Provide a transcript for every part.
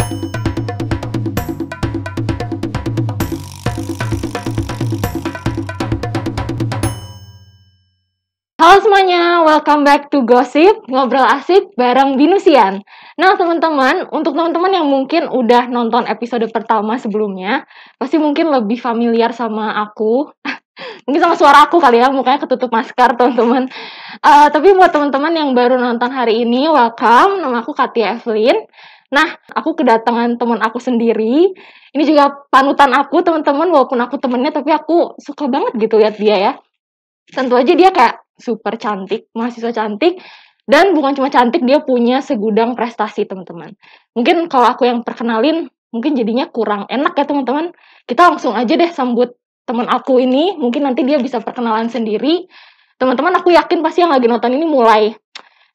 Halo semuanya, welcome back to Gossip, ngobrol asik bareng Binusian. Nah teman-teman, untuk teman-teman yang mungkin udah nonton episode pertama sebelumnya, pasti mungkin lebih familiar sama aku, mungkin sama suara aku kali ya, mukanya ketutup masker teman-teman. Tapi buat teman-teman yang baru nonton hari ini, welcome, nama aku Katia Evelyn. Nah, aku kedatangan teman aku sendiri. Ini juga panutan aku teman-teman, walaupun aku temennya, tapi aku suka banget gitu lihat dia ya. Tentu aja dia kayak super cantik, mahasiswa cantik, dan bukan cuma cantik, dia punya segudang prestasi, teman-teman. Mungkin kalau aku yang perkenalin, mungkin jadinya kurang enak ya, teman-teman. Kita langsung aja deh sambut teman aku ini, mungkin nanti dia bisa perkenalan sendiri. Teman-teman, aku yakin pasti yang lagi nonton ini mulai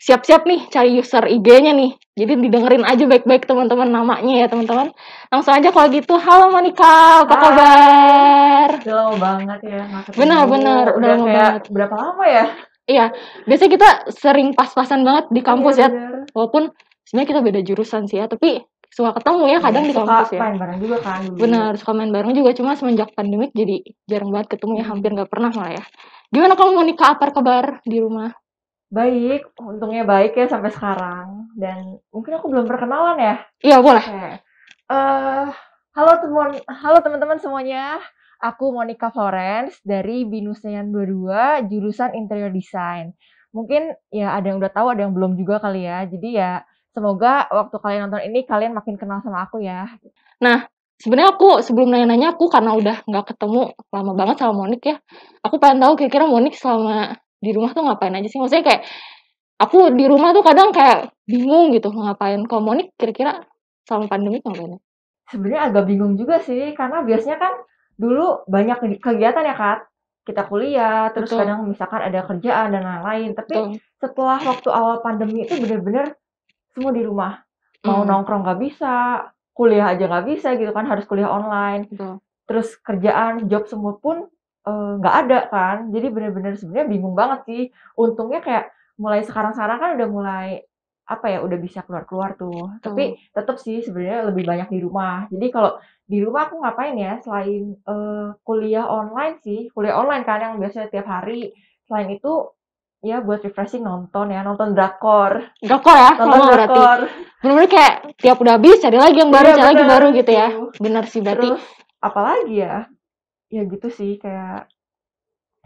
siap-siap nih cari user IG-nya nih. Jadi didengerin aja baik-baik teman-teman namanya ya, teman-teman. Langsung aja kalau gitu. Halo Monica, apa kabar? Udah lama banget ya nggak ketemu. Benar-benar, udah lama kayak banget. berapa lama ya? Iya, biasanya kita sering pas-pasan banget di kampus Iya, ya. bener. Walaupun sebenarnya kita beda jurusan sih ya, tapi suka ketemu ya kadang di kampus Suka ya. main bareng juga kan dulu. Benar, suka main bareng juga, cuma semenjak pandemik jadi jarang banget ketemu ya, hampir nggak pernah malah ya. Gimana kamu Monica, apa kabar di rumah? Baik, untungnya baik ya sampai sekarang. Dan mungkin aku belum perkenalan ya. Iya, boleh. Oke. Halo teman-teman semuanya. Aku Monica Florence dari Binusian 22, jurusan Interior Design. Mungkin ya ada yang udah tahu, ada yang belum juga kali ya. Jadi ya semoga waktu kalian nonton ini kalian makin kenal sama aku ya. Nah, sebenarnya aku sebelum nanya-nanya, aku karena udah nggak ketemu lama banget sama Monik ya, aku pengen tahu kira-kira Monik selama di rumah tuh ngapain aja sih? Maksudnya kayak aku di rumah tuh kadang kayak bingung gitu ngapain. Kalau Monik kira-kira selama pandemi ngapain? Sebenarnya agak bingung juga sih, karena biasanya kan dulu banyak kegiatan ya, Kak. Kita kuliah, terus Betul, kadang misalkan ada kerjaan dan lain-lain. Tapi betul. setelah waktu awal pandemi itu bener-bener semua di rumah. Mau Hmm, nongkrong nggak bisa, kuliah aja nggak bisa gitu kan, harus kuliah online. betul. Terus kerjaan, job semua pun nggak ada kan. Jadi bener-bener sebenarnya bingung banget sih. Untungnya kayak mulai sekarang-sekarang kan udah mulai apa ya, udah bisa keluar-keluar tuh. Betul. Tapi tetap sih sebenarnya lebih banyak di rumah. Jadi kalau di rumah aku ngapain ya selain kuliah online sih, kuliah online kan yang biasanya tiap hari. Selain itu ya buat refreshing nonton ya, nonton drakor. Drakor ya, Nonton sama berarti. drakor. Bener-bener kayak tiap udah habis cari lagi yang baru, Iya cari lagi bener baru gitu gitu. ya. Bener sih berarti. Terus apalagi ya? Ya gitu sih kayak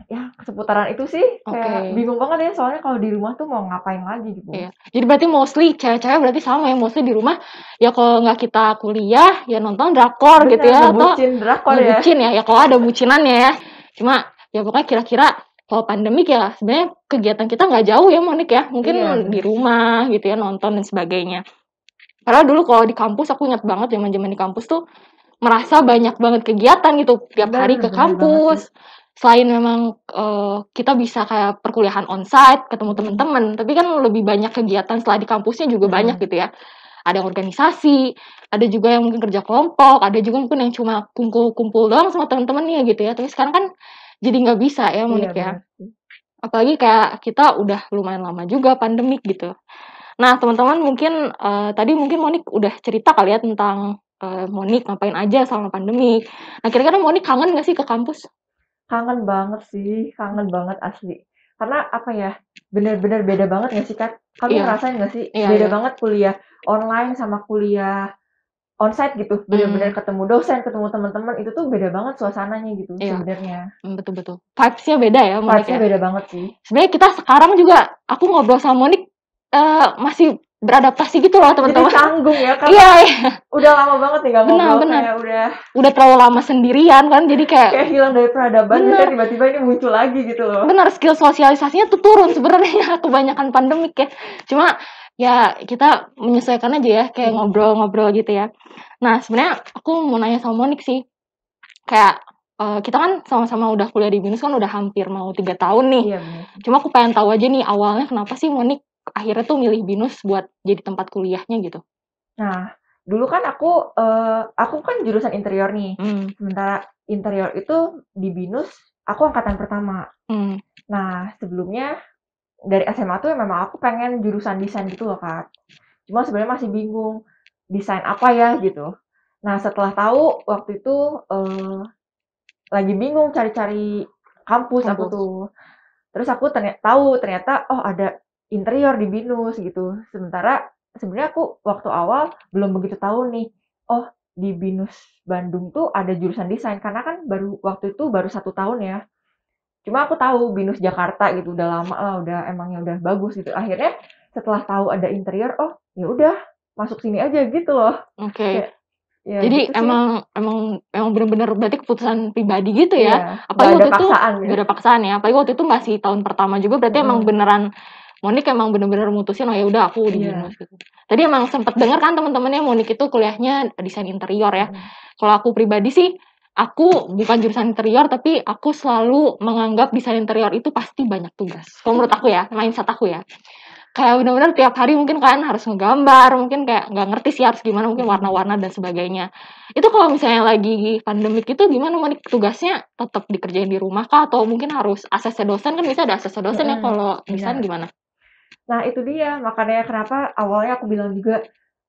ya seputaran itu sih kayak Oke. bingung banget ya soalnya kalau di rumah tuh mau ngapain lagi gitu. Iya. Jadi berarti mostly cewek-cewek berarti sama ya, mostly di rumah ya kalau nggak kita kuliah ya nonton drakor gitu Bener, ya, atau ngebucin drakor ya. ngebucin ya kalau ada bucinannya ya. Cuma ya pokoknya kira-kira kalau pandemik ya sebenarnya kegiatan kita nggak jauh ya Monik ya, mungkin Iya di bener sih. rumah gitu ya, nonton dan sebagainya. Karena dulu kalau di kampus aku ingat banget zaman-zaman di kampus tuh merasa banyak banget kegiatan gitu tiap Bener, hari ke bener banget sih. kampus. Selain memang kita bisa kayak perkuliahan onsite, ketemu Mm-mm. teman-teman, tapi kan lebih banyak kegiatan setelah di kampusnya juga banyak Mm-mm. gitu ya. Ada yang organisasi, ada juga yang mungkin kerja kelompok, ada juga mungkin yang cuma kumpul-kumpul doang sama teman-temannya gitu ya. Tapi sekarang kan jadi nggak bisa ya Iya Monik ya. bener sih. Apalagi kayak kita udah lumayan lama juga pandemik gitu. Nah, teman-teman mungkin tadi mungkin Monik udah cerita kali ya tentang Monik ngapain aja selama pandemi. Nah, kira-kira Monik kangen nggak sih ke kampus? Kangen banget sih, kangen banget asli. Karena apa ya, bener-bener beda banget gak sih Kak? Kamu Iya, ngerasain gak sih? iya, Beda iya. banget kuliah online sama kuliah onsite gitu. Bener-bener Hmm, ketemu dosen, ketemu teman-teman itu tuh beda banget suasananya gitu iya, sebenarnya. betul-betul. Vibes-nya beda ya Monik Vibes-nya ya. beda banget sih. Sebenarnya kita sekarang juga, aku ngobrol sama Monik masih beradaptasi gitu loh Jadi teman-teman. canggung ya, karena Iya, iya. udah lama banget nih gak ngobrol, Benar-benar. kayak udah Udah terlalu lama sendirian kan, jadi kayak kayak hilang dari peradaban, terus bener. tiba-tiba ini muncul lagi gitu loh. Benar, skill sosialisasinya tuh turun sebenarnya kebanyakan pandemik ya. Cuma ya kita menyesuaikan aja ya, kayak ngobrol-ngobrol gitu ya. Nah, sebenarnya aku mau nanya sama Monik sih. Kayak kita kan sama-sama udah kuliah di BINUS kan udah hampir mau 3 tahun nih. Iya bener. Cuma aku pengen tahu aja nih awalnya kenapa sih Monik akhirnya tuh milih BINUS buat jadi tempat kuliahnya gitu. Nah, dulu kan aku kan jurusan interior nih. Hmm, Sementara interior itu di BINUS, aku angkatan pertama. hmm, Nah, sebelumnya dari SMA tuh memang aku pengen jurusan desain gitu loh, Kak. Cuma sebenarnya masih bingung. desain apa ya gitu. Nah setelah tahu waktu itu lagi bingung cari-cari kampus aku tuh. Terus aku tahu ternyata oh ada interior di BINUS gitu. Sementara sebenarnya aku waktu awal belum begitu tahu nih. Oh di BINUS Bandung tuh ada jurusan desain karena kan waktu itu baru 1 tahun ya. Cuma aku tahu BINUS Jakarta gitu udah lama lah, udah emangnya udah bagus gitu. Akhirnya setelah tahu ada interior, oh ya udah masuk sini aja gitu loh. Oke. Kayak ya Jadi gitu sih. emang benar-benar berarti keputusan pribadi gitu ya. Iya, Apalagi nggak ada waktu itu paksaan ya. gak ada paksaan ya. Apalagi waktu itu masih tahun pertama juga berarti emang beneran Monik emang bener-bener mutusin oh ya udah aku di Iya. BINUS gitu. Tadi emang sempat dengar kan teman-temannya Monik itu kuliahnya desain interior ya. Kalau aku pribadi sih aku bukan jurusan interior tapi aku selalu menganggap desain interior itu pasti banyak tugas. Kalau menurut aku ya, mindset aku ya. Kayak benar-benar tiap hari mungkin kan harus ngegambar, mungkin kayak nggak ngerti sih harus gimana, mungkin warna-warna dan sebagainya. Itu kalau misalnya lagi pandemik itu gimana Monik tugasnya tetap dikerjain di rumah kah atau mungkin harus ACC dosen kan bisa ada ACC dosen ya kalau desain gimana? Nah itu dia makanya kenapa awalnya aku bilang juga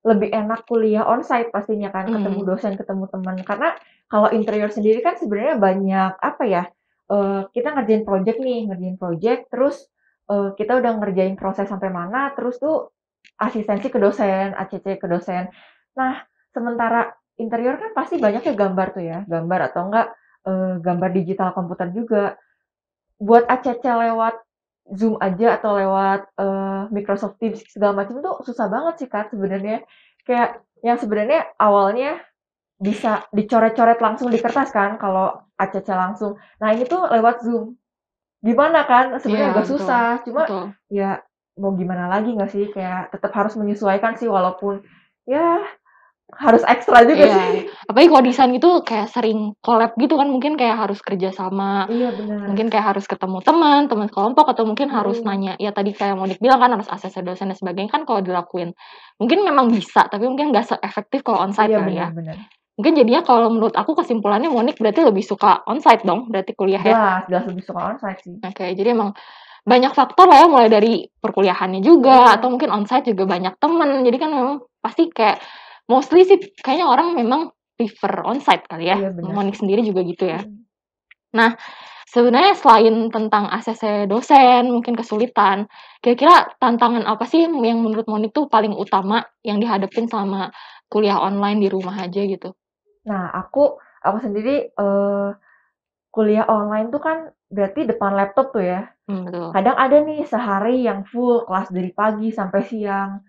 lebih enak kuliah onsite pastinya kan ketemu dosen ketemu teman karena kalau interior sendiri kan sebenarnya banyak apa ya kita ngerjain project terus kita udah ngerjain proses sampai mana terus tuh asistensi ke dosen ACC ke dosen. Nah sementara interior kan pasti banyak ya gambar tuh ya gambar atau enggak gambar digital komputer juga buat ACC lewat Zoom aja atau lewat Microsoft Teams segala macam tuh susah banget sih Kak sebenarnya. Kayak yang sebenarnya awalnya bisa dicoret-coret langsung di kertas kan kalau ACC langsung. Nah ini tuh lewat Zoom. Gimana kan sebenarnya agak betul, susah. Cuma betul. ya mau gimana lagi nggak sih kayak tetap harus menyesuaikan sih walaupun ya harus ekstra juga sih. Apalagi kalau desain itu kayak sering collab gitu kan mungkin kayak harus kerja sama. Iya benar. Mungkin kayak harus ketemu teman kelompok atau mungkin harus nanya ya tadi kayak Monik bilang kan harus ACC dosen dan sebagainya kan kalau dilakuin mungkin memang bisa tapi mungkin nggak se-efektif kalau onsite Iya kali ya. benar-benar. Mungkin jadinya kalau menurut aku kesimpulannya Monik berarti lebih suka onsite dong berarti kuliah ya. Jelas lebih suka onsite sih. Oke, jadi emang banyak faktor lah ya mulai dari perkuliahannya juga atau mungkin onsite juga banyak temen jadi kan memang pasti kayak mostly sih kayaknya orang memang prefer onsite kali ya. Iya benar. Monik sendiri juga gitu ya. Nah sebenarnya selain tentang ACC dosen mungkin kesulitan kira-kira tantangan apa sih yang menurut Monik tuh paling utama yang dihadapin sama kuliah online di rumah aja gitu? Nah aku sendiri kuliah online tuh kan berarti depan laptop tuh ya. Betul. Kadang ada nih sehari yang full kelas dari pagi sampai siang.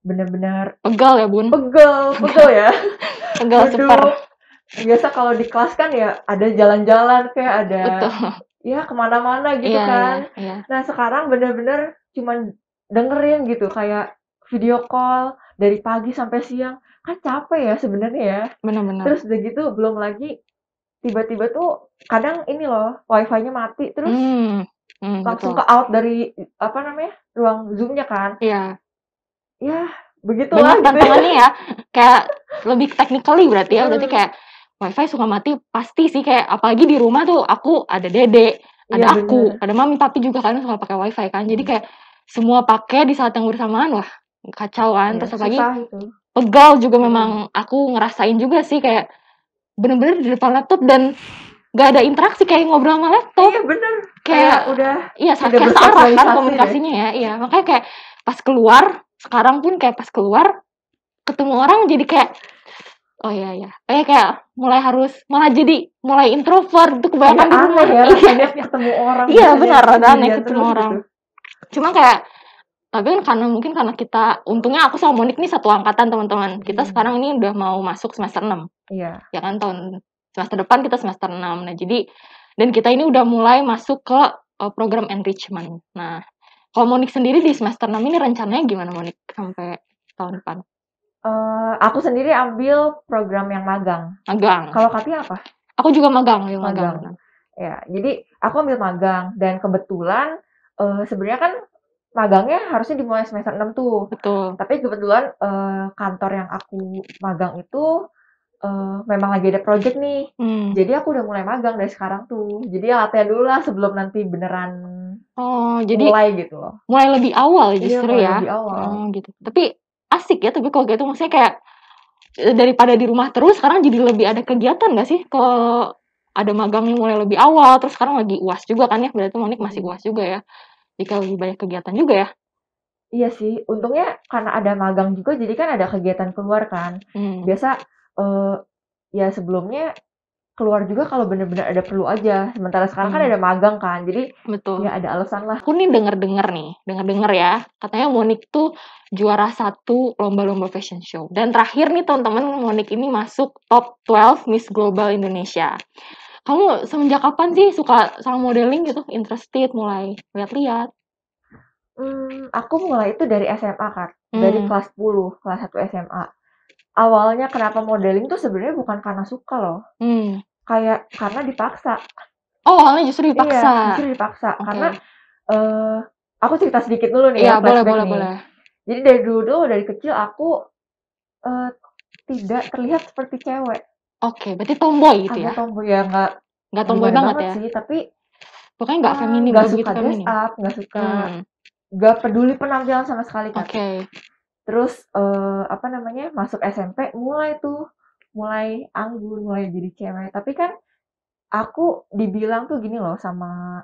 Bener-bener Pegal ya bun? pegel ya. Pegal super. Biasa kalau di kelas kan ya ada jalan-jalan kayak ada Betul. ya kemana-mana gitu Iya, kan. iya. Nah sekarang bener-bener cuman dengerin gitu kayak video call dari pagi sampai siang kan capek ya sebenarnya ya. Benar-benar. Terus udah gitu belum lagi tiba-tiba tuh kadang ini loh wifi-nya mati terus langsung betul. ke out dari apa namanya ruang Zoom-nya kan. Iya. Ya begitulah Banyak gitu ya. tantangannya ya. Kayak lebih technically berarti ya. Berarti kayak wifi suka mati pasti sih kayak apalagi di rumah tuh aku ada dede, ada Iya, aku, bener. ada mami, papi juga kan suka pakai wifi kan. Jadi kayak semua pakai di saat yang bersamaan wah kacau kan. Iya, Terus apalagi susah itu. pegal juga memang aku ngerasain juga sih kayak bener-bener di depan laptop dan gak ada interaksi kayak ngobrol sama laptop. Iya bener. Kayak udah iya kayak searah kan komunikasinya ya. Iya makanya kayak pas keluar sekarang pun kayak pas keluar ketemu orang jadi kayak oh iya kayak mulai introvert itu kebanyakan di rumah ya rasanya ketemu orang iya benar ada aneh ketemu terus orang gitu. Cuma kayak tapi kan karena kita untungnya aku sama Monik nih satu angkatan teman-teman kita sekarang ini udah mau masuk semester 6 iya ya kan semester depan kita semester 6 nah jadi dan kita ini udah mulai masuk ke program enrichment nah kalau Monik sendiri di semester 6 ini rencananya gimana Monik sampai tahun depan? Aku sendiri ambil program yang magang. Kalau Katia apa? Aku juga magang. Ya, jadi aku ambil magang dan kebetulan sebenarnya kan magangnya harusnya dimulai semester 6 tuh. Betul. Tapi kebetulan kantor yang aku magang itu memang lagi ada project nih. Jadi aku udah mulai magang dari sekarang tuh. Jadi ya latihan dulu lah sebelum nanti beneran jadi mulai gitu loh. Mulai lebih awal justru mulai ya. lebih awal. Gitu. Tapi asik ya tapi kalau gitu maksudnya kayak daripada di rumah terus, sekarang jadi lebih ada kegiatan nggak sih? Kalau ada magangnya mulai lebih awal, terus sekarang lagi UAS juga kan ya, berarti Monik masih UAS juga ya. Jika lebih banyak kegiatan juga ya. Iya sih, untungnya karena ada magang juga, jadi kan ada kegiatan keluar kan. Biasa ya sebelumnya keluar juga kalau bener-bener ada perlu aja. Sementara sekarang kan ada magang kan, jadi Betul. ya ada alasan lah. Aku nih denger ya, katanya Monik tuh juara 1 lomba-lomba fashion show. Dan terakhir nih teman-teman, Monik ini masuk top 12 Miss Global Indonesia. Kamu semenjak kapan sih suka sama modeling gitu? Interested, mulai lihat-lihat? Aku mulai itu dari SMA kan, dari kelas 10, kelas 1 SMA. Awalnya kenapa modeling tuh sebenarnya bukan karena suka loh, kayak karena dipaksa. Oh, awalnya justru dipaksa. Iya, justru dipaksa. Karena aku cerita sedikit dulu nih ya, flashback nih. Boleh. Jadi dari dulu, dari kecil aku tidak terlihat seperti cewek. Oke, berarti tomboy gitu ya? Agak tomboy ya, nggak tomboy banget ya? sih, tapi pokoknya nggak feminim, nggak suka dress up, nggak suka, nggak peduli penampilan sama sekali kan. Terus apa namanya, masuk SMP mulai anggun, mulai jadi cewek. Tapi kan aku dibilang tuh gini loh sama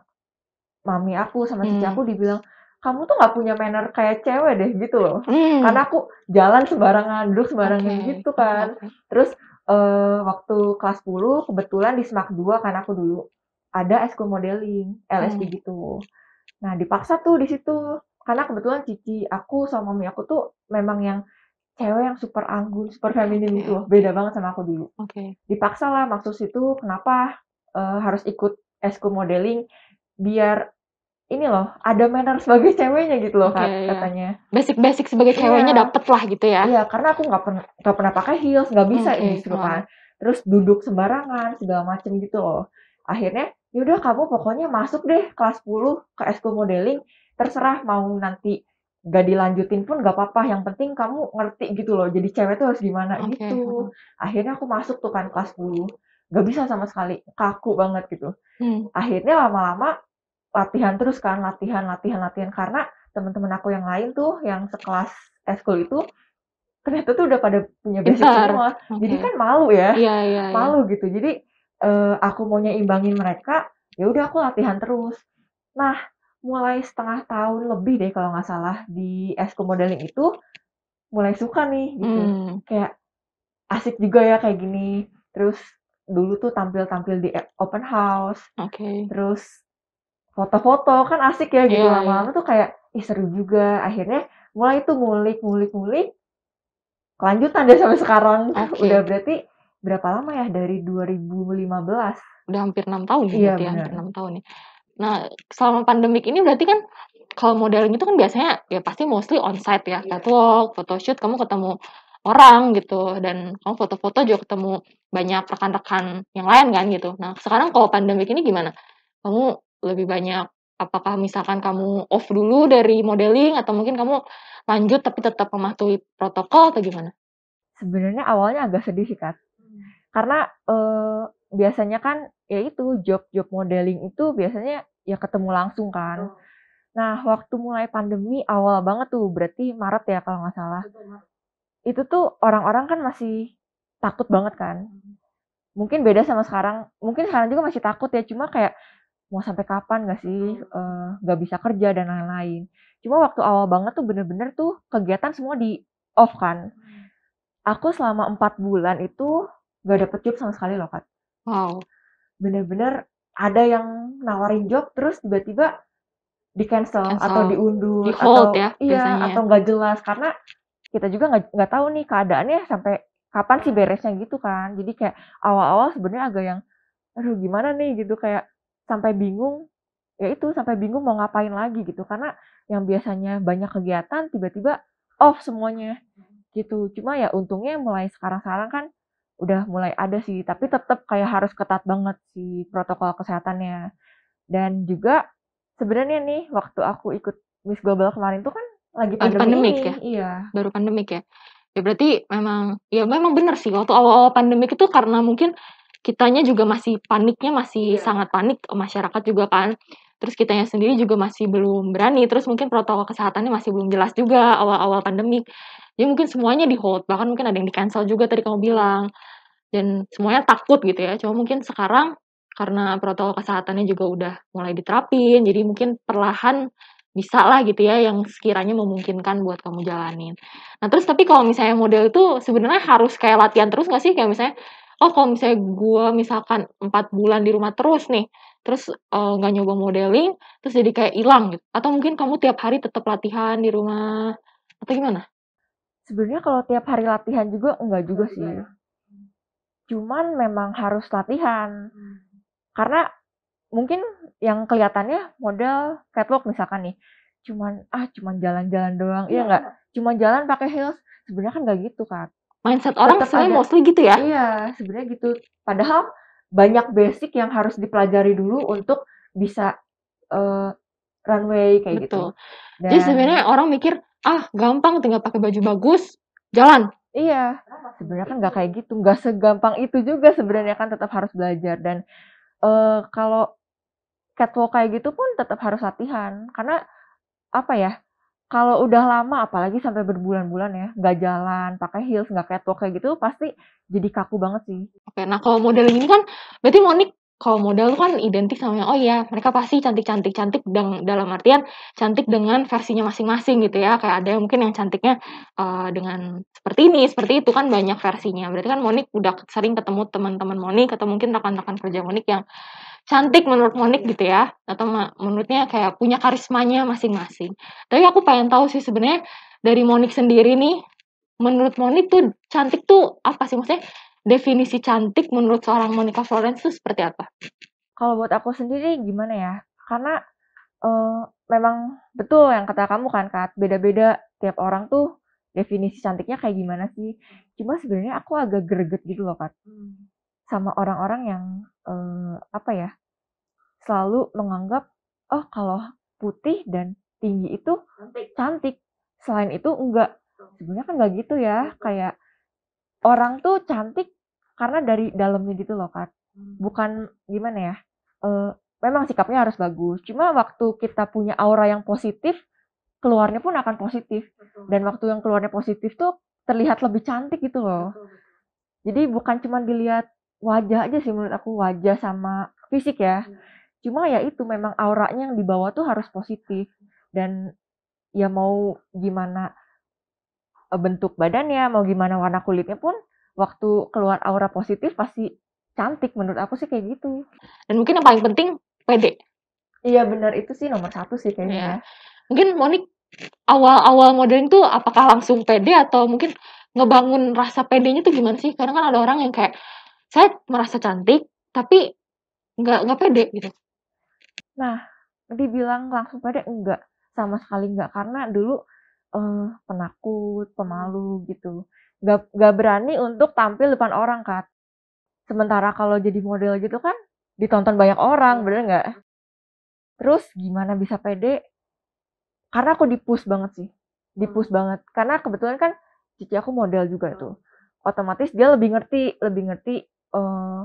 mami aku, sama cici aku, dibilang kamu tuh nggak punya manner kayak cewek deh gitu loh. Karena aku jalan sembarangan, duduk sembarangan gitu kan. Terus waktu kelas 10 kebetulan di SMAK 2 kan aku dulu ada ekskul modeling, LSD gitu. Nah, dipaksa tuh di situ. Karena kebetulan cici aku sama mami aku tuh memang yang cewek yang super anggun, super feminim gitu loh. Beda banget sama aku dulu. Dipaksa lah masuk situ. Kenapa harus ikut ekskul modeling? Biar ini loh, ada manner sebagai ceweknya gitu loh, katanya. Basic sebagai ceweknya dapet lah gitu ya. Iya, karena aku nggak pernah pakai heels, nggak bisa justru kan. Terus duduk sembarangan, segala macem gitu loh. Akhirnya, yaudah kamu pokoknya masuk deh kelas 10 ke ekskul modeling, terserah mau nanti gak dilanjutin pun gak apa-apa, yang penting kamu ngerti gitu loh, jadi cewek tuh harus gimana gitu. Akhirnya aku masuk tuh kan kelas 10, gak bisa sama sekali, kaku banget gitu. Akhirnya lama-lama latihan terus kan, latihan, karena teman-teman aku yang lain tuh, yang sekelas ekskul itu, ternyata tuh udah pada punya basic semua. Jadi kan malu ya, malu gitu. Jadi aku mau nyimbangin mereka, ya udah aku latihan terus. Nah, mulai setengah tahun lebih deh kalau nggak salah di ekskul modeling itu, mulai suka nih gitu. Kayak asik juga ya kayak gini. Terus dulu tuh tampil-tampil di open house. Terus foto-foto kan asik ya gitu. Lama-lama tuh kayak seru juga. Akhirnya mulai tuh ngulik. Kelanjutan deh sampai sekarang. Udah berarti berapa lama ya? Dari 2015. Udah hampir 6 tahun ya berarti ya, hampir 6 tahun ya. Nah, selama pandemik ini berarti kan kalau modeling itu kan biasanya ya pasti mostly onsite ya, catwalk, photoshoot, kamu ketemu orang gitu, dan kamu foto-foto juga ketemu banyak rekan-rekan yang lain kan gitu. Nah, sekarang kalau pandemik ini gimana? Kamu lebih banyak, apakah misalkan kamu off dulu dari modeling, atau mungkin kamu lanjut tapi tetap mematuhi protokol atau gimana? Sebenarnya awalnya agak sedih sih, Kak. Karena biasanya kan ya itu job modeling itu biasanya ya ketemu langsung kan. Nah, waktu mulai pandemi awal banget tuh, berarti Maret ya kalau nggak salah. Itu tuh orang-orang kan masih takut banget kan. Mungkin beda sama sekarang. Mungkin sekarang juga masih takut ya, cuma kayak mau sampai kapan nggak sih nggak bisa kerja dan lain-lain. Cuma waktu awal banget tuh bener-bener tuh kegiatan semua di off kan. Aku selama 4 bulan itu nggak dapet job sama sekali loh, Kak. Wow. Bener-bener ada yang nawarin job terus tiba-tiba di cancel atau diundur, di-hold ya atau nggak jelas, karena kita juga nggak tahu nih keadaannya sampai kapan sih beresnya gitu kan. Jadi kayak awal-awal sebenarnya agak yang aduh gimana nih gitu, kayak sampai bingung. Ya itu, sampai bingung mau ngapain lagi gitu, karena yang biasanya banyak kegiatan tiba-tiba off semuanya gitu. Cuma ya untungnya mulai sekarang-sekarang kan udah mulai ada sih, tapi tetap kayak harus ketat banget sih protokol kesehatannya. Dan juga sebenarnya nih waktu aku ikut Miss Global kemarin tuh kan lagi pandemik ya? Iya. Baru pandemik ya? Ya berarti memang benar sih, waktu awal-awal pandemik itu karena mungkin kitanya juga paniknya masih sangat panik, masyarakat juga kan. Terus kitanya sendiri juga masih belum berani, terus mungkin protokol kesehatannya masih belum jelas juga awal-awal pandemik. Jadi mungkin semuanya di-hold, bahkan mungkin ada yang di-cancel juga tadi kamu bilang. Dan semuanya takut gitu ya. Cuma mungkin sekarang karena protokol kesehatannya juga udah mulai diterapin, jadi mungkin perlahan bisa lah gitu ya yang sekiranya memungkinkan buat kamu jalanin. Nah terus tapi kalau misalnya model itu sebenarnya harus kayak latihan terus nggak sih? Kayak misalnya, oh kalau misalnya gue misalkan 4 bulan di rumah terus nih, terus nggak nyoba modeling, terus jadi kayak hilang gitu. Atau mungkin kamu tiap hari tetap latihan di rumah, atau gimana? Sebenarnya kalau tiap hari latihan juga enggak juga sih. Cuman memang harus latihan. Karena mungkin yang kelihatannya model catwalk misalkan nih, cuman jalan-jalan doang, iya nggak? Cuma jalan pakai heels, sebenarnya kan nggak gitu kan. Mindset orang Tetap sebenarnya ada, mostly gitu ya? iya sebenarnya gitu. Padahal banyak basic yang harus dipelajari dulu untuk bisa runway kayak gitu. Betul. Jadi Dan sebenarnya orang mikir, ah gampang tinggal pakai baju bagus, jalan. iya, sebenarnya kan nggak kayak gitu, nggak segampang itu juga sebenarnya kan tetap harus belajar dan kalau catwalk kayak gitu pun tetap harus latihan karena apa ya? Kalau udah lama apalagi sampai berbulan-bulan ya, nggak jalan, pakai heels, nggak catwalk kayak gitu pasti jadi kaku banget sih. Oke, nah kalau modeling ini kan berarti Monik kalau model kan identik sama yang, oh iya mereka pasti cantik dalam artian cantik dengan versinya masing-masing gitu ya. Kayak ada yang mungkin yang cantiknya dengan seperti ini, seperti itu kan banyak versinya. Berarti kan Monik udah sering ketemu teman-teman Monik atau mungkin rekan-rekan kerja Monik yang cantik menurut Monik gitu ya. Atau menurutnya kayak punya karismanya masing-masing. Tapi aku pengen tahu sih sebenarnya dari Monik sendiri nih, menurut Monik tuh cantik tuh apa sih? Maksudnya definisi cantik menurut seorang Monica Florence itu seperti apa? Kalau buat aku sendiri gimana ya? Karena memang betul yang kata kamu kan Kak, beda-beda tiap orang tuh definisi cantiknya kayak gimana sih. Cuma sebenarnya aku agak greget gitu loh Kak, sama orang-orang yang apa ya, selalu menganggap oh kalau putih dan tinggi itu cantik. Selain itu enggak. Sebenarnya kan enggak gitu ya. Kayak orang tuh cantik karena dari dalamnya gitu loh Kak. Bukan gimana ya? eh, Memang sikapnya harus bagus. Cuma waktu kita punya aura yang positif, keluarnya pun akan positif. Dan waktu yang keluarnya positif tuh terlihat lebih cantik gitu loh. Jadi bukan cuma dilihat wajah aja sih menurut aku, wajah sama fisik ya. Cuma ya itu memang auranya yang dibawa tuh harus positif. Dan ya mau gimana bentuk badannya, mau gimana warna kulitnya pun waktu keluar aura positif pasti cantik menurut aku sih kayak gitu. Dan mungkin yang paling penting pede. Iya benar itu sih nomor satu sih kayaknya Ya. ya. Mungkin Monik awal-awal modeling tuh apakah langsung pede atau mungkin ngebangun rasa pedenya tuh gimana sih? Kadang kan ada orang yang kayak saya merasa cantik tapi nggak pede gitu. Nah, dibilang langsung pede enggak, sama sekali enggak karena dulu penakut, pemalu gitu. Nggak berani untuk tampil depan orang, Kak. Sementara kalau jadi model gitu kan ditonton banyak orang, bener nggak? Terus gimana bisa pede? Karena aku di-push banget sih. Di-push banget. Karena kebetulan kan cici aku model juga tuh. Otomatis dia lebih ngerti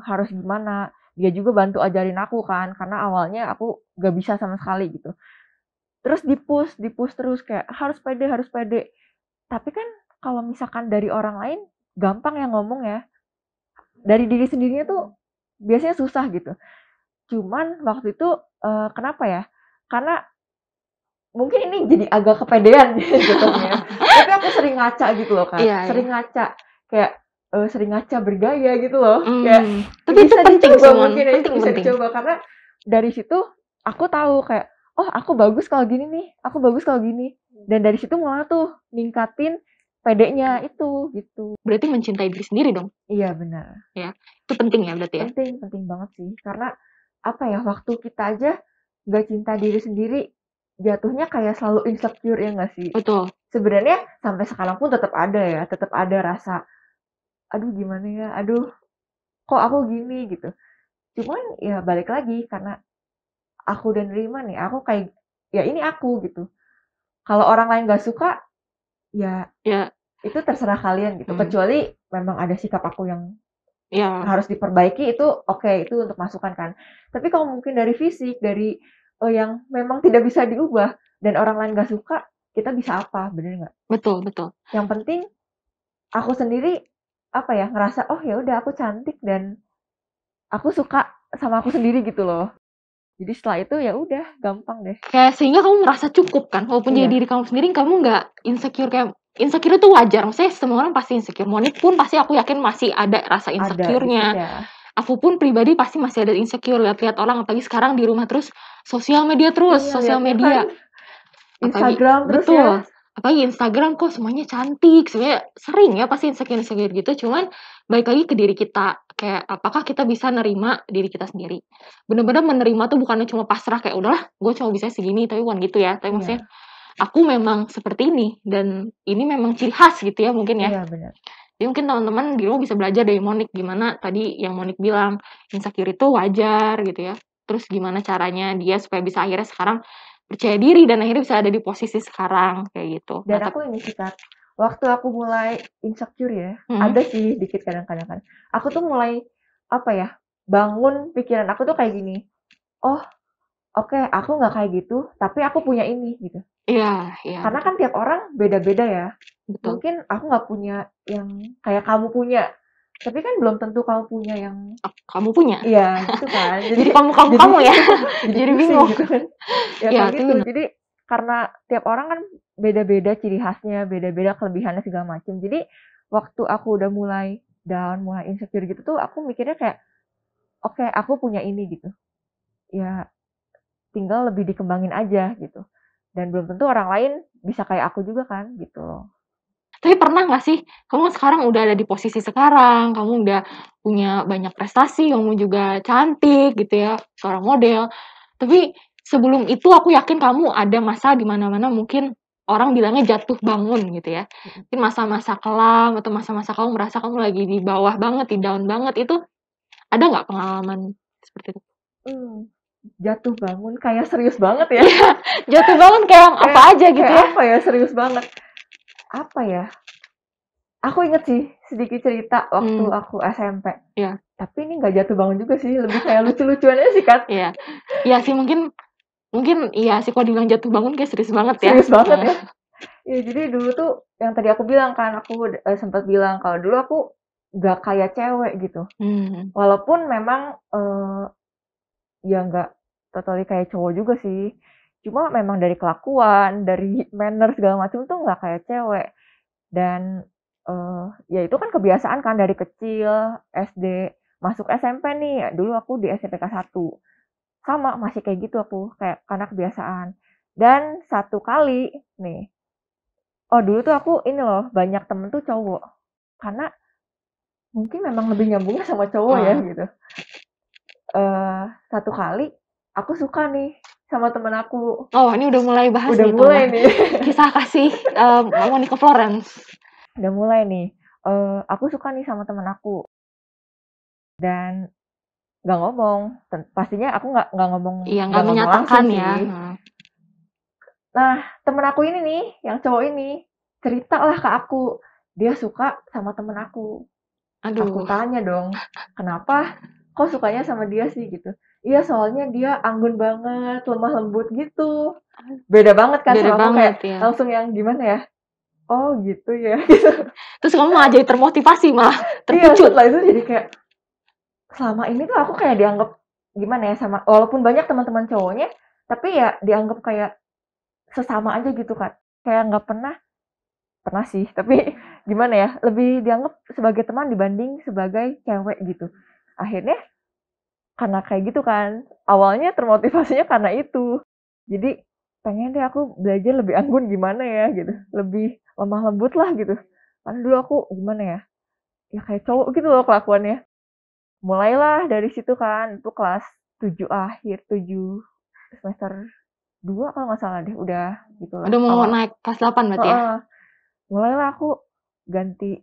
harus gimana. Dia juga bantu ajarin aku kan, karena awalnya aku gak bisa sama sekali gitu. Terus di-push terus kayak harus pede. Tapi kan kalau misalkan dari orang lain gampang ya ngomong ya. Dari diri sendirinya tuh biasanya susah gitu. Cuman waktu itu kenapa ya? Karena mungkin ini jadi agak kepedean jatuhnya. Tapi aku sering ngaca gitu loh Kak. Iya, Sering iya. ngaca kayak sering ngaca bergaya gitu loh. Kayak Tapi itu bisa penting dicoba sih, Mon. mungkin ya, itu bisa Penting. dicoba karena dari situ aku tahu kayak oh aku bagus kalau gini nih, aku bagus kalau gini. Dan dari situ malah tuh ningkatin pedenya itu gitu. Berarti mencintai diri sendiri dong. Iya benar. Ya. Itu penting ya berarti ya. Penting banget sih karena apa ya waktu kita aja gak cinta diri sendiri jatuhnya kayak selalu insecure ya nggak sih? Betul. Sebenarnya sampai sekarang pun tetap ada ya, tetap ada rasa aduh gimana ya, aduh kok aku gini gitu. Cuman ya balik lagi karena aku dan Rima nih, aku kayak ya ini aku gitu. Kalau orang lain gak suka ya Ya. itu terserah kalian gitu. Kecuali memang ada sikap aku yang Ya. harus diperbaiki itu oke, itu untuk masukan kan. Tapi kalau mungkin dari fisik, dari yang memang tidak bisa diubah dan orang lain gak suka, kita bisa apa, bener nggak? Betul, betul. Yang penting aku sendiri ngerasa oh ya udah aku cantik dan aku suka sama aku sendiri gitu loh. Jadi setelah itu ya udah gampang deh. Kayak sehingga kamu merasa cukup kan, walaupun jadi Iya. diri kamu sendiri, kamu nggak insecure. Kayak insecure itu wajar, maksudnya semua orang pasti insecure. Monik pun pasti aku yakin masih ada rasa Ada insecure-nya. dikit ya. Aku pun pribadi pasti masih ada insecure lihat-lihat orang, apalagi sekarang di rumah terus, sosial media terus, Iya, sosial lihatnya media. kan Instagram terus betul. ya. Apalagi Instagram kok semuanya cantik, sebenarnya sering ya pasti insecure gitu. Cuman balik lagi ke diri kita, kayak apakah kita bisa nerima diri kita sendiri. Bener-bener menerima tuh bukannya cuma pasrah kayak udahlah, gue cuma bisa segini, tapi bukan gitu ya. Tapi maksudnya Iya, aku memang seperti ini dan ini memang ciri khas gitu ya mungkin ya. iya benar. Jadi mungkin teman-teman di rumah bisa belajar dari Monik, gimana tadi yang Monik bilang, insecure itu wajar gitu ya. Terus gimana caranya dia supaya bisa akhirnya sekarang percaya diri dan akhirnya bisa ada di posisi sekarang kayak gitu. Dan Nah, aku ini sih Kak, waktu aku mulai insecure ya, Mhm. ada sih dikit kadang-kadang kan. Aku tuh mulai bangun pikiran aku tuh kayak gini. Oh, oke, aku nggak kayak gitu, tapi aku punya ini gitu. Iya, iya, Karena kan tiap orang beda-beda ya. betul. Mungkin aku nggak punya yang kayak kamu punya, tapi kan belum tentu kamu punya yang Kamu punya. iya gitu kan. Jadi kamu ya. jadi Jadi pusing bingung. gitu kan. Ya Ya, kayak itu gitu. benar. Jadi karena tiap orang kan beda-beda ciri khasnya, beda-beda kelebihannya segala macam. Jadi waktu aku udah mulai down, mulai insecure gitu tuh aku mikirnya kayak oke, aku punya ini gitu. Ya tinggal lebih dikembangin aja gitu. Dan belum tentu orang lain bisa kayak aku juga kan gitu loh. Tapi pernah nggak sih, kamu sekarang udah ada di posisi sekarang, kamu udah punya banyak prestasi, kamu juga cantik gitu ya, seorang model. Tapi sebelum itu aku yakin kamu ada masa di mana-mana mungkin orang bilangnya jatuh bangun gitu ya. Mungkin masa-masa kelam atau masa-masa kamu merasa kamu lagi di bawah banget, di down banget, itu ada nggak pengalaman seperti itu? Jatuh bangun kayak serius banget ya. Iya, jatuh bangun kayak apa Kayak aja gitu kayak ya. apa ya, serius banget. Apa ya? Aku inget sih sedikit cerita waktu aku SMP. Iya, Tapi ini nggak jatuh bangun juga sih, lebih kayak lucu-lucuan aja sih kan. iya. Iya sih mungkin iya sih kalau dibilang jatuh bangun kayak serius banget ya. Serius banget ya. Ya jadi dulu tuh yang tadi aku bilang kan, aku sempat bilang kalau dulu aku nggak kayak cewek gitu. Walaupun memang ya nggak totally kayak cowok juga sih. Cuma memang dari kelakuan, dari manner segala macam tuh nggak kayak cewek. Dan ya itu kan kebiasaan kan dari kecil, SD, masuk SMP nih. Dulu aku di SMP kelas 1. Sama, masih kayak gitu aku, kayak karena kebiasaan. Dan satu kali nih, oh dulu tuh aku ini loh, banyak temen tuh cowok. Karena mungkin memang lebih nyambungnya sama cowok ya gitu. Satu kali aku suka nih sama temen aku. Oh, ini udah mulai bahas Udah nih mulai teman. nih. Kisah kasih Monica Florence. Udah mulai nih. Aku suka nih sama temen aku. Dan nggak ngomong. Pastinya aku nggak ngomong, Iya, nggak nggak ngomong menyatakan langsung ya. sih. Nah, temen aku ini nih, yang cowok ini, cerita lah ke aku. Dia suka sama temen aku. Aku Aduh, tanya dong, kenapa? Kok sukanya sama dia sih gitu? Iya, soalnya dia anggun banget, lemah lembut gitu. Beda banget kan beda sama aku, kayak banget ya. langsung yang gimana ya? Oh gitu ya. Terus kamu malah jadi termotivasi, malah Iya, terpicut. setelah itu jadi kayak selama ini tuh aku kayak dianggap gimana ya, sama walaupun banyak teman-teman cowoknya, tapi ya dianggap kayak sesama aja gitu kan. Kayak nggak pernah sih, tapi gimana ya, lebih dianggap sebagai teman dibanding sebagai cewek gitu. Akhirnya karena kayak gitu kan, awalnya termotivasinya karena itu. Jadi pengen deh aku belajar lebih anggun gimana ya gitu, lebih lemah lembut lah gitu. Karena dulu aku gimana ya, ya kayak cowok gitu loh kelakuannya. Mulailah dari situ kan, itu kelas 7 akhir, 7 semester 2 kalau nggak salah deh, udah gitulah Udah mau awal. naik kelas 8 berarti ya? Mulailah aku ganti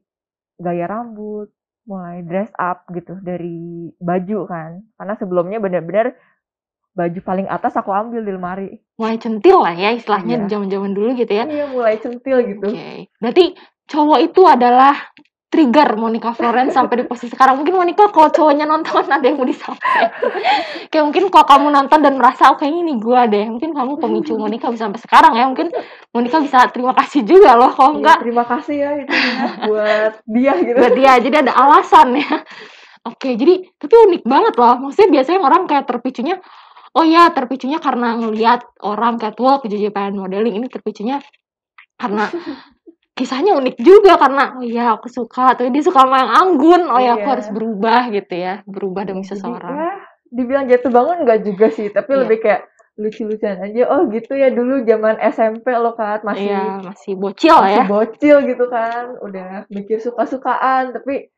gaya rambut, mulai dress up gitu dari baju kan. Karena sebelumnya benar-benar baju paling atas aku ambil di lemari. Mulai centil lah ya istilahnya Iya. di zaman-zaman dulu gitu ya. Iya, mulai centil gitu. Oke. Berarti cowok itu adalah trigger Monica Florence sampai di posisi sekarang. Mungkin Monica kalau cowoknya nonton ada yang mau disampaikan. Kayak mungkin kalau kamu nonton dan merasa oh kayaknya ini gue deh, mungkin kamu pemicu Monica bisa sampai sekarang ya. Mungkin Monica bisa terima kasih juga loh kalau enggak. Terima kasih ya itu ya buat dia gitu. Buat dia, jadi ada alasan ya. Oke, jadi tapi unik banget loh. Maksudnya biasanya orang kayak terpicunya, oh ya terpicunya karena ngelihat orang catwalk jadi pengen modeling. Ini terpicunya karena kisahnya unik juga karena oh ya aku suka, tapi dia suka sama yang anggun. Oh ya aku harus berubah gitu ya, berubah demi seseorang. Ya, dibilang jatuh bangun enggak juga sih, tapi lebih kayak lucu-lucuan aja. Oh gitu ya dulu zaman SMP lo kan masih bocil ya. Masih bocil gitu kan, udah mikir suka-sukaan tapi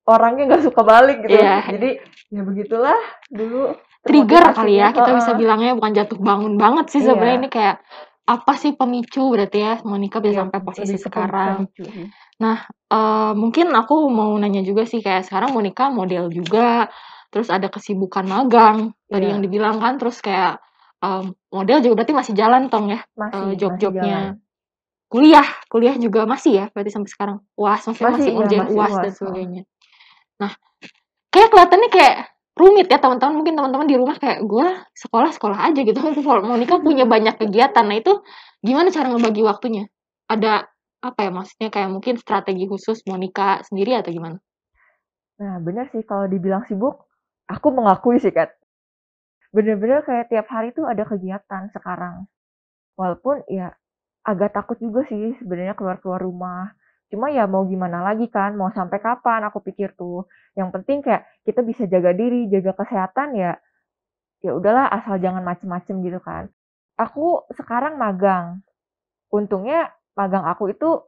orangnya nggak suka balik gitu. Jadi ya begitulah dulu. Trigger kali ya kita bisa bilangnya, bukan jatuh bangun banget sih sebenarnya. Ini kayak apa sih pemicu berarti ya Monica bisa sampai posisi sekarang. Nah mungkin aku mau nanya juga sih, kayak sekarang Monica model juga, terus ada kesibukan magang tadi yang dibilang kan, terus kayak model juga berarti masih jalan Tong ya, job-jobnya. Kuliah juga masih ya berarti sampai sekarang. UAS masih ngerjain UAS dan sebagainya. Nah kayak kelihatannya kayak rumit ya teman-teman. Mungkin teman-teman di rumah kayak gue sekolah aja gitu. Monica punya banyak kegiatan. Nah itu gimana cara ngebagi waktunya? Ada apa ya, maksudnya kayak mungkin strategi khusus Monica sendiri atau gimana? Nah benar sih kalau dibilang sibuk, aku mengakui sih Kat. Bener-bener kayak tiap hari tuh ada kegiatan sekarang. Walaupun ya agak takut juga sih sebenarnya keluar rumah. Cuma ya mau gimana lagi kan, mau sampai kapan aku pikir tuh. Yang penting kayak kita bisa jaga diri, jaga kesehatan ya udahlah asal jangan macem-macem gitu kan. Aku sekarang magang. Untungnya magang aku itu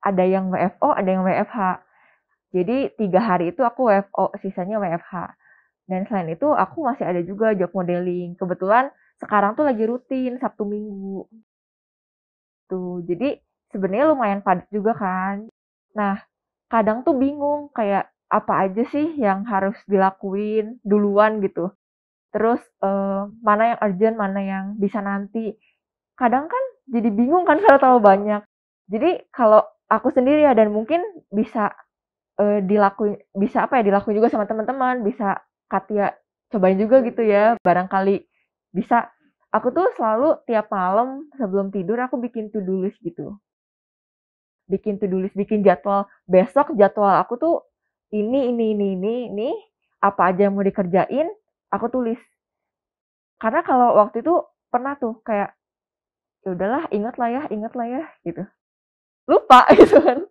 ada yang WFO, ada yang WFH. Jadi 3 hari itu aku WFO, sisanya WFH. Dan selain itu aku masih ada juga job modeling. Kebetulan sekarang tuh lagi rutin Sabtu Minggu. Tuh, jadi sebenarnya lumayan padat juga kan. Nah, kadang tuh bingung kayak apa aja sih yang harus dilakuin duluan gitu. Terus mana yang urgent, mana yang bisa nanti. Kadang kan jadi bingung kan kalau terlalu banyak. Jadi kalau aku sendiri ya, dan mungkin bisa dilakuin juga sama teman-teman, bisa Katia cobain juga gitu ya, barangkali bisa. Aku tuh selalu tiap malam sebelum tidur aku bikin to-do list gitu. Bikin jadwal. Besok jadwal aku tuh ini, apa aja yang mau dikerjain, aku tulis. Karena kalau waktu itu pernah tuh kayak, ya udahlah ingat lah ya, gitu. Lupa gitu kan.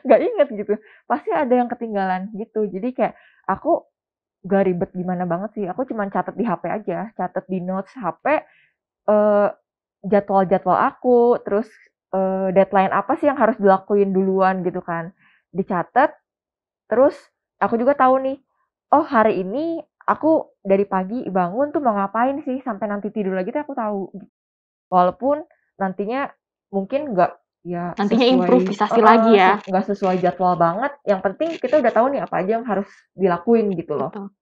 Nggak inget gitu. Pasti ada yang ketinggalan gitu. Jadi kayak aku gak ribet gimana banget sih. Aku cuma catat di HP aja. Catat di notes HP. Jadwal-jadwal aku. Terus deadline apa sih yang harus dilakuin duluan gitu kan. Dicatat. Terus aku juga tahu nih. Oh hari ini aku dari pagi bangun tuh mau ngapain sih. Sampai nanti tidur lagi tuh aku tahu. Walaupun nantinya mungkin nggak ya nantinya improvisasi lagi ya, nggak sesuai jadwal banget. Yang penting kita udah tahu nih apa aja yang harus dilakuin gitu loh. Betul.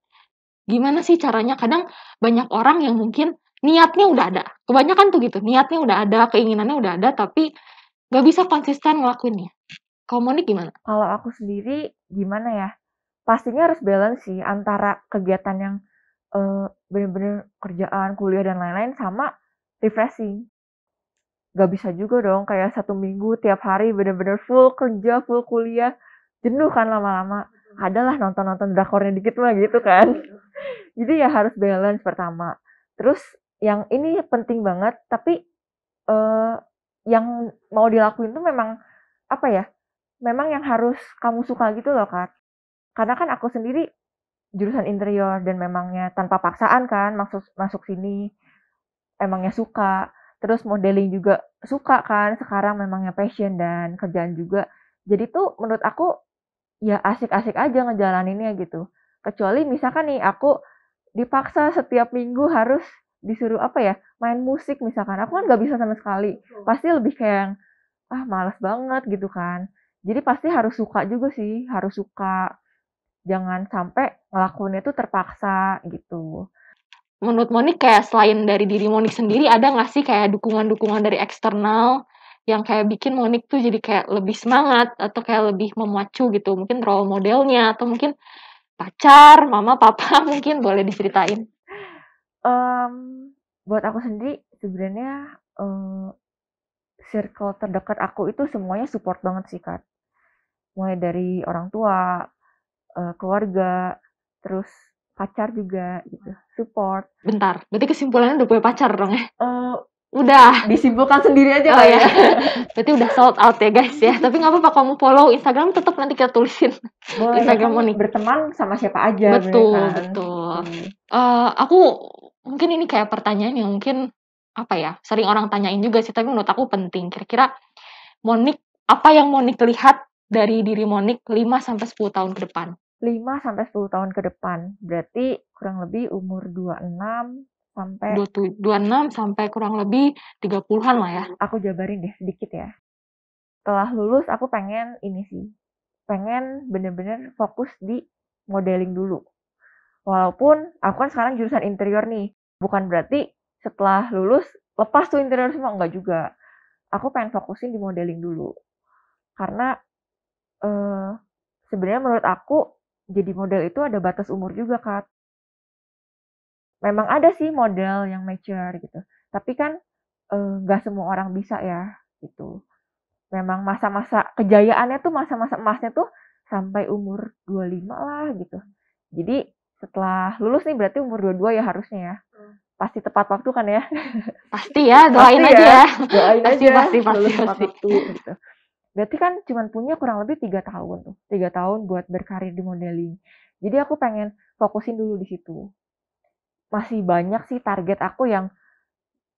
Gimana sih caranya? Kadang banyak orang yang mungkin niatnya udah ada, kebanyakan tuh gitu, niatnya udah ada, keinginannya udah ada, tapi nggak bisa konsisten ngelakuinnya. Kalau Monik gimana? Kalau aku sendiri gimana ya, pastinya harus balance sih antara kegiatan yang bener-bener kerjaan, kuliah dan lain-lain sama refreshing. Gak bisa juga dong kayak 1 minggu tiap hari bener-bener full kerja, full kuliah, jenuh kan lama-lama. Adalah nonton-nonton drakornya dikit mah gitu kan. Jadi ya harus balance pertama. Terus yang ini penting banget, tapi yang mau dilakuin tuh memang apa ya, memang yang harus kamu suka gitu loh Kak. Karena kan aku sendiri jurusan interior dan memangnya tanpa paksaan kan masuk sini, emangnya suka. Terus modeling juga suka kan, sekarang memangnya passion dan kerjaan juga. Jadi tuh menurut aku ya asik-asik aja ngejalaninnya gitu. Kecuali misalkan nih aku dipaksa setiap minggu harus disuruh apa ya, main musik misalkan. Aku kan nggak bisa sama sekali. Pasti lebih kayak malas banget gitu kan. Jadi pasti harus suka juga sih, harus suka. Jangan sampai ngelakuinnya itu terpaksa gitu. Menurut Monik kayak selain dari diri Monik sendiri, ada nggak sih kayak dukungan-dukungan dari eksternal yang kayak bikin Monik tuh jadi kayak lebih semangat atau kayak lebih memacu gitu? Mungkin role modelnya atau mungkin pacar, mama, papa mungkin boleh diceritain. Buat aku sendiri sebenarnya circle terdekat aku itu semuanya support banget sih, Kak. Mulai dari orang tua, keluarga, terus pacar juga gitu, support. Bentar, berarti kesimpulannya udah punya pacar dong ya? Eh, Udah. Disimpulkan sendiri aja Oh Kak ya, ya. berarti udah sold out ya guys ya. Tapi nggak apa-apa kamu follow Instagram, tetap nanti kita tulisin Boleh, Instagram kan Monik. berteman sama siapa aja bener Betul, kan. betul. Aku mungkin ini kayak pertanyaan yang mungkin apa ya, sering orang tanyain juga sih, tapi menurut aku penting. Kira-kira Monik, apa yang Monik lihat dari diri Monik 5-10 tahun ke depan? 5-10 tahun ke depan, berarti kurang lebih umur 26 sampai 26 sampai kurang lebih 30-an lah ya. aku jabarin deh sedikit ya. Setelah lulus aku pengen ini sih, pengen bener-bener fokus di modeling dulu. Walaupun aku kan sekarang jurusan interior nih, bukan berarti setelah lulus lepas tuh interior semua, enggak juga. Aku pengen fokusin di modeling dulu. Karena sebenarnya menurut aku jadi model itu ada batas umur juga, Kak. Memang ada sih model yang mature gitu, tapi kan nggak semua orang bisa ya gitu. Memang masa-masa kejayaannya tuh masa-masa emasnya tuh sampai umur 25 lah gitu. Jadi setelah lulus nih berarti umur 22 ya harusnya ya. Pasti tepat waktu kan ya? Pasti ya, doain Pasti aja ya, ya. doain Pasti, aja pasti, lulus tepat pasti. waktu gitu. Berarti kan cuman punya kurang lebih 3 tahun tuh. 3 tahun buat berkarir di modeling. Jadi aku pengen fokusin dulu di situ. Masih banyak sih target aku yang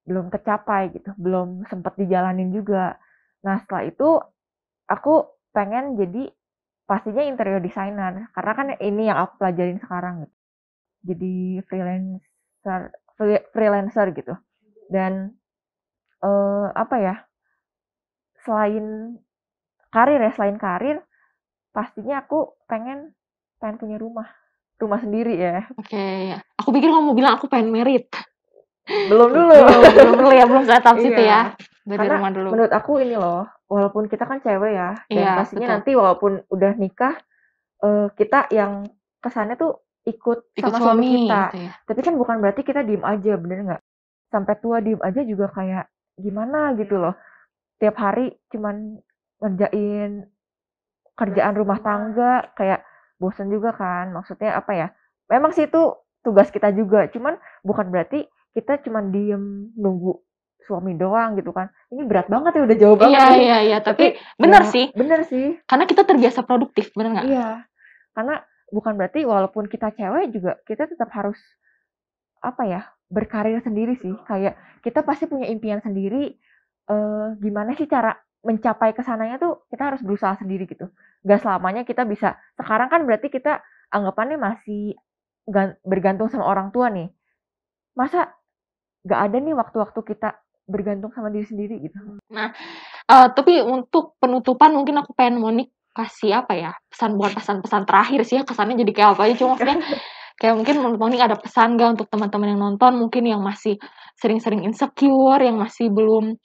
belum tercapai gitu, belum sempat dijalanin juga. Nah, setelah itu aku pengen jadi pastinya interior designer karena kan ini yang aku pelajarin sekarang gitu. Jadi freelancer gitu. Dan apa ya? Selain selain karir pastinya aku pengen punya rumah. Rumah sendiri ya. Oke, aku pikir kamu bilang aku pengen merit. Belum dulu. belum dulu ya, belum saya tahap situ Iya. ya. Dari Karena rumah dulu. menurut aku ini loh, walaupun kita kan cewek ya, dan Iya, pastinya betul. nanti walaupun udah nikah, kita yang kesannya tuh ikut Ikut sama suami suami kita. gitu ya. Tapi kan bukan berarti kita diem aja, bener nggak? Sampai tua diem aja juga kayak gimana gitu loh. Tiap hari cuman ngerjain kerjaan rumah tangga, kayak bosen juga kan. Maksudnya apa ya? Memang sih itu tugas kita juga, cuman bukan berarti kita cuman diem nunggu suami doang gitu kan. Ini berat banget ya, udah jauh banget nih. Iya, tapi bener ya sih. bener sih. Karena kita terbiasa produktif, bener nggak? Iya, karena bukan berarti walaupun kita cewek juga kita tetap harus apa ya, berkarir sendiri sih. Kayak kita pasti punya impian sendiri, gimana sih cara mencapai ke sananya tuh kita harus berusaha sendiri gitu. Gak selamanya kita bisa. Sekarang kan berarti kita anggapannya masih bergantung sama orang tua nih. Masa gak ada nih waktu-waktu kita bergantung sama diri sendiri gitu. Nah, tapi untuk penutupan mungkin aku pengen Monik kasih apa ya, bukan pesan-pesan terakhir sih ya, kesannya jadi kayak apa aja, cuma maksudnya kayak mungkin menurut Monik ada pesan gak untuk teman-teman yang nonton, mungkin yang masih sering-sering insecure, yang masih belum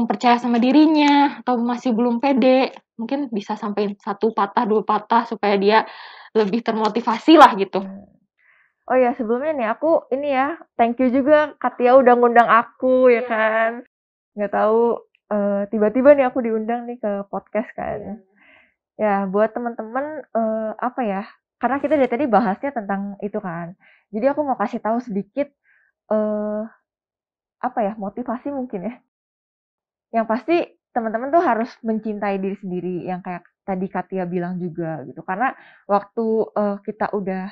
percaya sama dirinya, atau masih belum pede, mungkin bisa sampai 1 patah, 2 patah, supaya dia lebih termotivasi lah gitu. Oh ya, sebelumnya nih aku ini ya, thank you juga Katia udah ngundang aku ya kan. Nggak tahu tiba-tiba nih aku diundang nih ke podcast kan. Ya, buat teman-teman apa ya? Karena kita dari tadi bahasnya tentang itu kan. Jadi aku mau kasih tahu sedikit apa ya? Motivasi mungkin ya. Yang pasti teman-teman tuh harus mencintai diri sendiri yang kayak tadi Katia bilang juga gitu. Karena waktu kita udah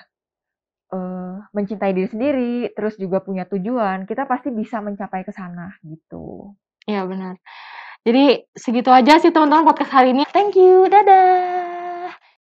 mencintai diri sendiri, terus juga punya tujuan, kita pasti bisa mencapai ke sana gitu. Iya benar. Jadi segitu aja sih teman-teman podcast hari ini. Thank you, dadah.